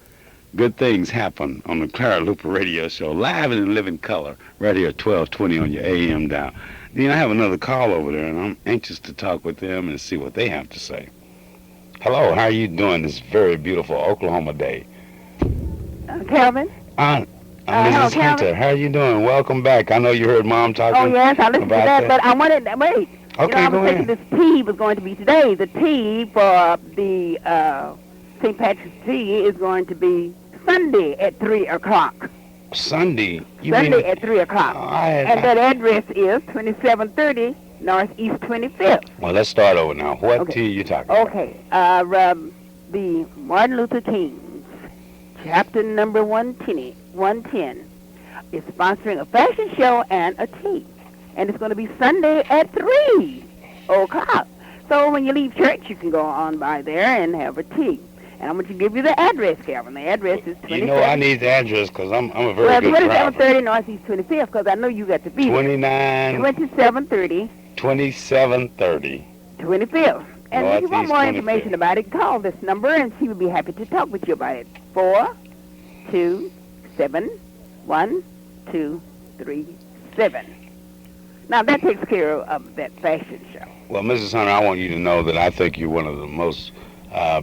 Good things happen on the Clara Luper radio show, live and in living color, right here at 1220 on your AM dial. Then I have another call over there, and I'm anxious to talk with them and see what they have to say. Hello, how are you doing this very beautiful Oklahoma day? Calvin? Mrs. Hello, Calvin? Hunter, how are you doing? Welcome back. I know you heard Mom talking Oh, yes, I listened to about that, but I wanted to wait. Okay, I go was thinking ahead. this tea was going to be today. The tea for the St. Patrick's tea is going to be Sunday at 3 o'clock. Sunday? Sunday at 3 o'clock. And that address is 2730 Northeast 25th. Well, let's start over now. What Okay. tea are you talking about? Okay. The Martin Luther King's chapter number 110 is sponsoring a fashion show and a tea. And it's going to be Sunday at 3 o'clock. So when you leave church, you can go on by there and have a tea. And I'm going to give you the address, Calvin. The address is 27. You know, I need the address because I'm a very well, good driver. 2730 Northeast 25th, because I know you got to be there. 2730 2730. 25th. And if you want Northeast more 25th. information about it, call this number, and she would be happy to talk with you about it. 4271237. Now, that takes care of that fashion show. Well, Mrs. Hunter, I want you to know that I think you're one of the most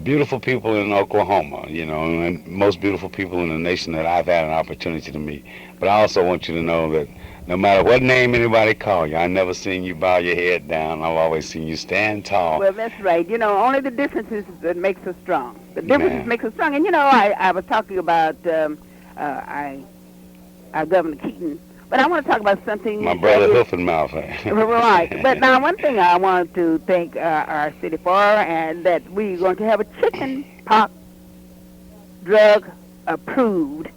beautiful people in Oklahoma, you know, and most beautiful people in the nation that I've had an opportunity to meet. But I also want you to know that no matter what name anybody call you, I've never seen you bow your head down. I've always seen you stand tall. Well, that's right. You know, only the differences that makes us strong. The differences makes us strong. And, you know, I was talking about our Governor Keaton, but I want to talk about something. My brother Hoofenmouth. Right. But now, one thing I want to thank our city for, and that we're going to have a chicken pox drug-approved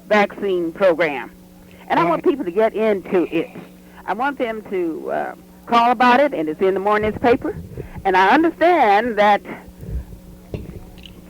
vaccine program. And I want people to get into it. I want them to call about it, and it's in the morning's paper. And I understand that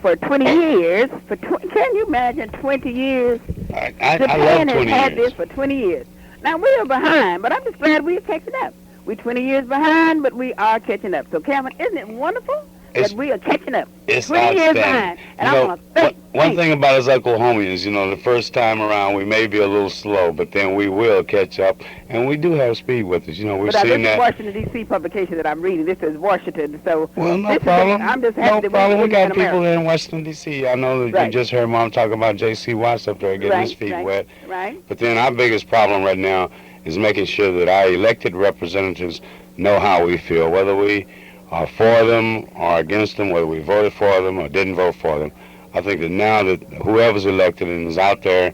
for 20 years, can you imagine 20 years? I love Japan 20 has had years. this for 20 years. Now, we are behind, but I'm just glad we're catching up. We're 20 years behind, but we are catching up. So, Cameron, isn't it wonderful that we are catching up? It's 20 years outstanding. behind. And You I know, want to thank one thing about us Oklahomans, you know, the first time around we may be a little slow, but then we will catch up, and we do have speed with us. You know, we've But this seen is that. Washington, D.C. publication that I'm reading. This is Washington, so... Well, no this is problem. I'm just happy No that problem. we're We got in people America. in Washington, D.C. I know that Right. you just heard Mom talking about J.C. Watts up there getting his feet wet. Right. But then our biggest problem right now is making sure that our elected representatives know how we feel, whether we are for them or against them, whether we voted for them or didn't vote for them. I think that now that whoever's elected and is out there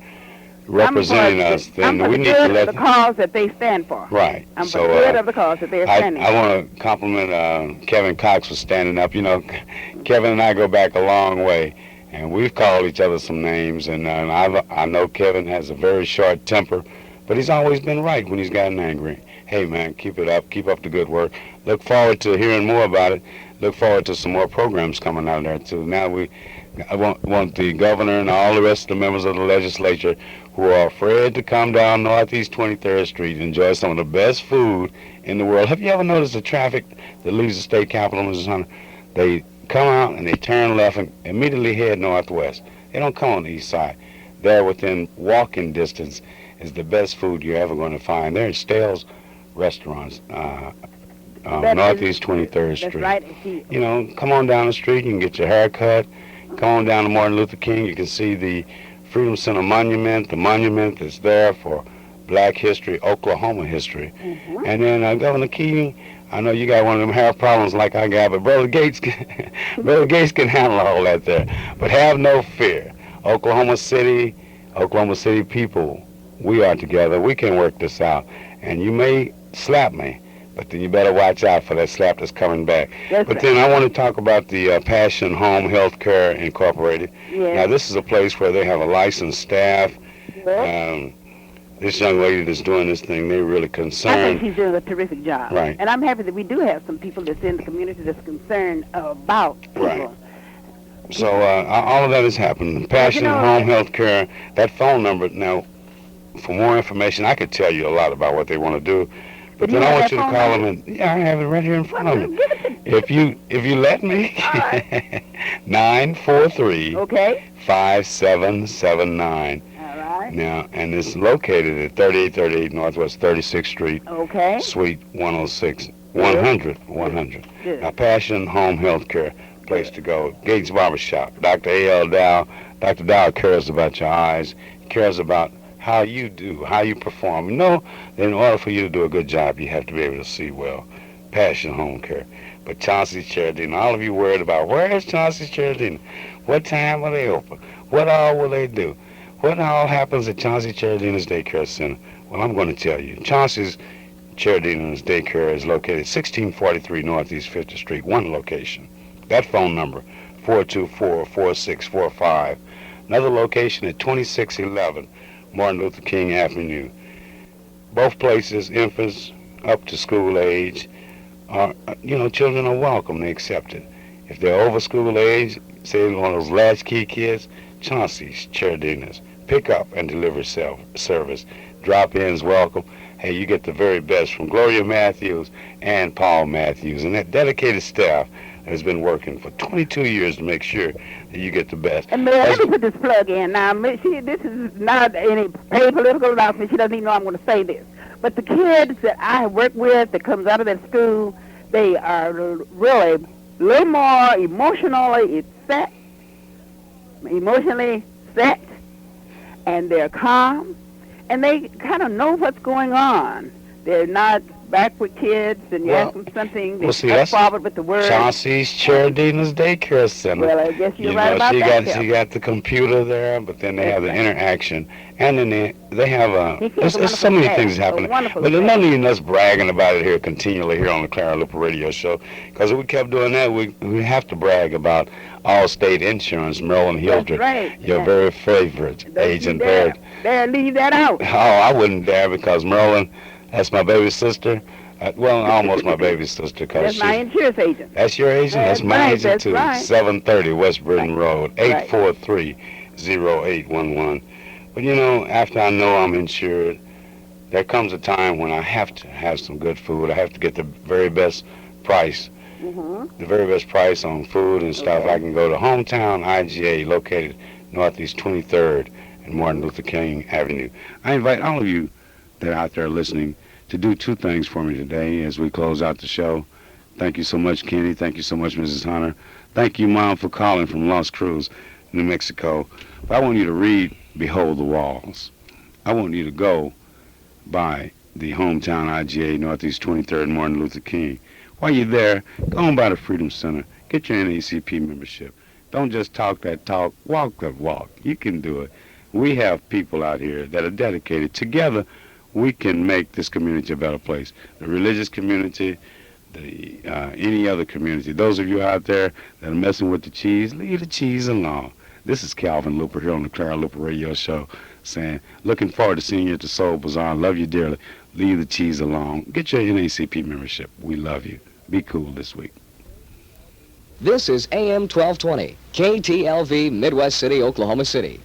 representing us, then we need to let the cause that they stand for. Right. I'm So, for the good of the cause that they're standing I for. want to compliment Kevin Cox for standing up. You know, Kevin and I go back a long way, and we've called each other some names, and I know Kevin has a very short temper, but he's always been right when he's gotten angry. Hey, man, keep it up. Keep up the good work. Look forward to hearing more about it. Look forward to some more programs coming out there, too. Now I want the governor and all the rest of the members of the legislature who are afraid to come down Northeast 23rd Street and enjoy some of the best food in the world. Have you ever noticed the traffic that leaves the state capitol, Mrs. Hunter? They come out and they turn left and immediately head northwest. They don't come on the east side. There within walking distance is the best food you're ever going to find. They're in Stale's restaurants, Northeast 23rd Street. That's right. And see, You know, come on down the street, you can get your hair cut. Come on down to Martin Luther King, you can see the Freedom Center monument, the monument that's there for Black history, Oklahoma history. Mm-hmm. And then Governor Keating, I know you got one of them hair problems like I got, but Brother Gates can handle all that there. But have no fear. Oklahoma City people, we are together. We can work this out. And you may slap me, But then you better watch out for that slap that's coming back. Yes, But sir. then I want to talk about the Passion Home Health Care Incorporated. Yes. Now, this is a place where they have a licensed staff. Yes. This young lady that's doing this thing, they're really I think concerned. she's doing a terrific job. Right. And I'm happy that we do have some people that's in the community that's concerned about people. Right. So all of that is happening. Passion know- Home Health Care, that phone number, now, for more information, I could tell you a lot about what they want to do. But Do you then I have want that you to phone call number? them and, yeah, I have it right here in front of me. Give it to me. If you let me, All right. 943 Okay. 5779. All right. Now, and it's located at 3838 Northwest 36th Street, Okay. Suite 106, 100. Good. Now, Passion Home Health Care, place to go. Gates Barbershop. Dr. A.L. Dow. Dr. Dow cares about your eyes. He cares about how you do, how you perform. You know, that in order for you to do a good job, you have to be able to see well. Passion Home Care. But Chauncey's Charadina, all of you worried about, where is Chauncey's Charadina? What time will they open? What all will they do? What all happens at Chauncey Charadina's Daycare Center? Well, I'm going to tell you. Chauncey's Charadina's Daycare is located 1643 Northeast 50th Street, one location. That phone number, 424-4645. Another location at 2611 Martin Luther King Avenue. Both places, infants up to school age, are, children are welcome. They accept it. If they're over school age, say one of those latchkey kids, Chauncey's Charadina's. Pick up and deliver service. Drop-ins welcome. Hey, you get the very best from Gloria Matthews and Paul Matthews and that dedicated staff that has been working for 22 years to make sure that you get the best. And Mayor, let me put this plug in. Now, this is not any paid political announcement. She doesn't even know I'm going to say this. But the kids that I have worked with that comes out of that school, they are really a little more emotionally set, and they're calm, and they kind of know what's going on. They're not backward kids, and you ask them something, they step forward with the words. Chauncey's Charadina's Daycare Center. Well, I guess you're right about that. She got the computer there, but then they have the interaction, and then they have there's so many things happening. But there's no need in us bragging about it here continually here on the Clara Luper Radio Show, because if we kept doing that, we have to brag about Allstate Insurance, Marilyn Hildreth, right. your very favorite agent there. Leave that out. Oh, I wouldn't dare, because Marilyn, that's my baby sister. Well, almost my baby sister. That's my insurance agent. That's your agent? That's my right, agent, too. Right. 730 West Britain Road, 843-0811. But, after I know I'm insured, there comes a time when I have to have some good food. I have to get the very best price. The very best price on food and stuff. I can go to Hometown IGA, located Northeast 23rd and Martin Luther King Avenue. I invite all of you that are out there listening to do two things for me today as we close out the show. Thank you so much, Kenny. Thank you so much, Mrs. Hunter. Thank you, Mom, for calling from Las Cruz, New Mexico. But I want you to read Behold the Walls. I want you to go by the Hometown IGA, Northeast 23rd and Martin Luther King. While you're there, go on by the Freedom Center. Get your NAACP membership. Don't just talk that talk, walk that walk. You can do it. We have people out here that are dedicated. Together, we can make this community a better place. The religious community, any other community. Those of you out there that are messing with the cheese, leave the cheese alone. This is Calvin Luper here on the Clara Luper Radio Show saying, looking forward to seeing you at the Soul Bazaar. Love you dearly. Leave the cheese alone. Get your NAACP membership. We love you. Be cool this week. This is AM 1220, KTLV, Midwest City, Oklahoma City.